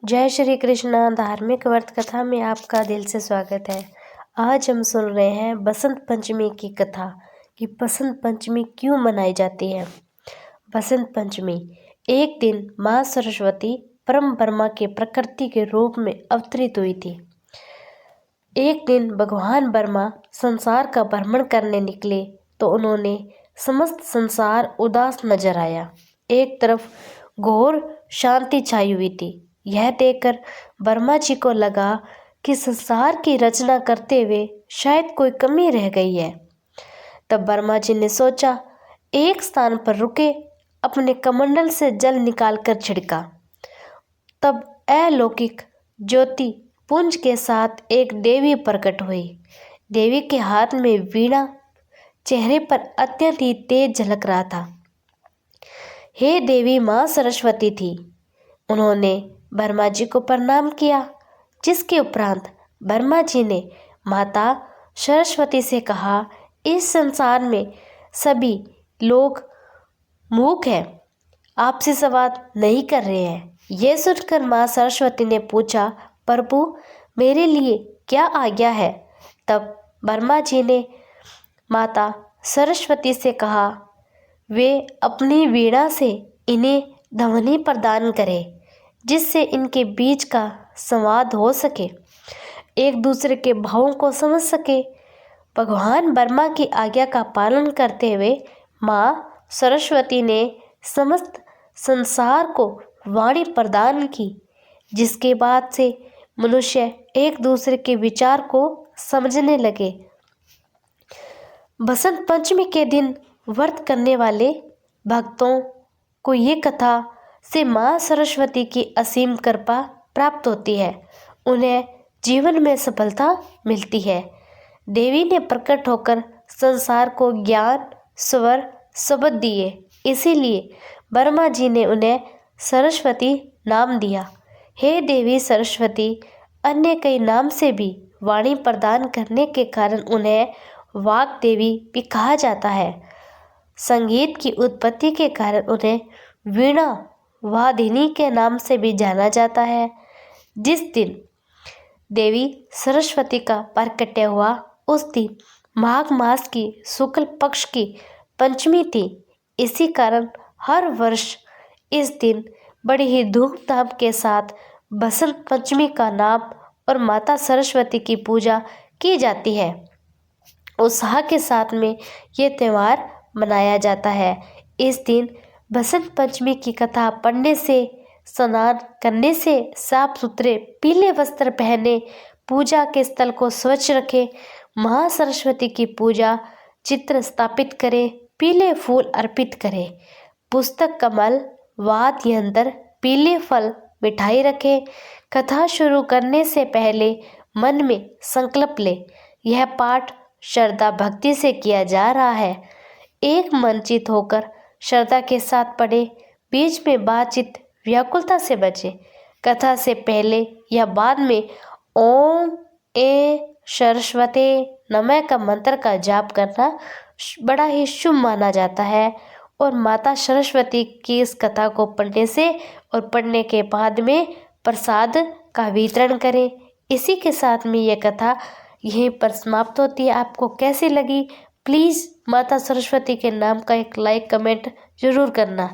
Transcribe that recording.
जय श्री कृष्णा। धार्मिक व्रत कथा में आपका दिल से स्वागत है। आज हम सुन रहे हैं बसंत पंचमी की कथा कि बसंत पंचमी क्यों मनाई जाती है। बसंत पंचमी एक दिन माँ सरस्वती परम ब्रह्मा के प्रकृति के रूप में अवतरित हुई थी। एक दिन भगवान ब्रह्मा संसार का भ्रमण करने निकले तो उन्होंने समस्त संसार उदास नजर आया। एक तरफ घोर शांति छाई हुई थी। यह देखकर ब्रह्मा जी को लगा कि संसार की रचना करते हुए शायद कोई कमी रह गई है। तब ब्रह्मा जी ने सोचा, एक स्थान पर रुके, अपने कमंडल से जल निकालकर छिड़का। तब अलौकिक ज्योति पुंज के साथ एक देवी प्रकट हुई। देवी के हाथ में वीणा, चेहरे पर अत्यंत ही तेज झलक रहा था। हे देवी माँ सरस्वती थी। उन्होंने ब्रह्मा जी को प्रणाम किया, जिसके उपरांत ब्रह्मा जी ने माता सरस्वती से कहा, इस संसार में सभी लोग मूक हैं, आपसे संवाद नहीं कर रहे हैं। यह सुनकर माँ सरस्वती ने पूछा, प्रभु मेरे लिए क्या आज्ञा है। तब ब्रह्मा जी ने माता सरस्वती से कहा, वे अपनी वीणा से इन्हें ध्वनि प्रदान करें, जिससे इनके बीच का संवाद हो सके, एक दूसरे के भावों को समझ सके। भगवान ब्रह्मा की आज्ञा का पालन करते हुए माँ सरस्वती ने समस्त संसार को वाणी प्रदान की, जिसके बाद से मनुष्य एक दूसरे के विचार को समझने लगे। बसंत पंचमी के दिन व्रत करने वाले भक्तों को ये कथा से माँ सरस्वती की असीम कृपा प्राप्त होती है। उन्हें जीवन में सफलता मिलती है। देवी ने प्रकट होकर संसार को ज्ञान, स्वर, शब्द दिए, इसीलिए ब्रह्मा जी ने उन्हें सरस्वती नाम दिया। हे देवी सरस्वती अन्य कई नाम से भी वाणी प्रदान करने के कारण उन्हें वाग देवी भी कहा जाता है। संगीत की उत्पत्ति के कारण उन्हें वीणा वादिनी के नाम से भी जाना जाता है। जिस दिन देवी सरस्वती का प्रकट्य हुआ, उस दिन माघ मास की शुक्ल पक्ष की पंचमी थी। इसी कारण हर वर्ष इस दिन बड़ी ही धूमधाम के साथ बसंत पंचमी का नाम और माता सरस्वती की पूजा की जाती है। उत्साह के साथ में ये त्यौहार मनाया जाता है। इस दिन बसंत पंचमी की कथा पढ़ने से, स्नान करने से, साफ सुथरे पीले वस्त्र पहने, पूजा के स्थल को स्वच्छ रखें, माँ सरस्वती की पूजा चित्र स्थापित करें, पीले फूल अर्पित करें, पुस्तक, कमल, वाद्य यंत्र, पीले फल, मिठाई रखें। कथा शुरू करने से पहले मन में संकल्प ले, यह पाठ श्रद्धा भक्ति से किया जा रहा है। एक मनचित होकर श्रद्धा के साथ पढ़े, बीच में बातचीत, व्याकुलता से बचे। कथा से पहले या बाद में ओम ए सरस्वते नमः का मंत्र का जाप करना बड़ा ही शुभ माना जाता है। और माता सरस्वती की इस कथा को पढ़ने से और पढ़ने के बाद में प्रसाद का वितरण करें। इसी के साथ में यह कथा यहीं पर समाप्त होती है। आपको कैसी लगी, प्लीज़ माता सरस्वती के नाम का एक लाइक कमेंट जरूर करना।